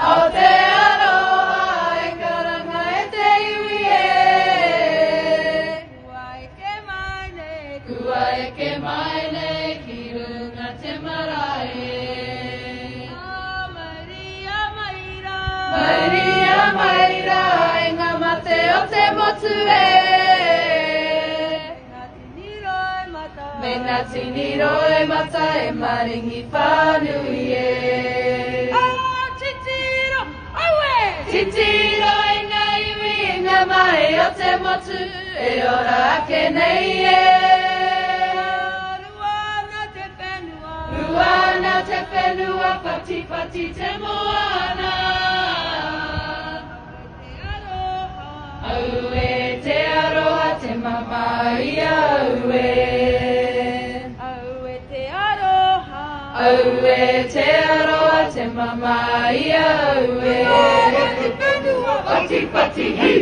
Aotearoa e karanga e te iwi e. Kua eke mai nei ki runga te marae. Maria maira e ngā mate o te motu e. Me ngā tini roi mata e maringi whānui e. Titiro e ngā iwi e ngā mai o te motu e ora ake nei e. Ruana te whenua pati pati te moana. Au e te aroha te mamai au e. Au e te aroha te mamai au e. Pati pati hi.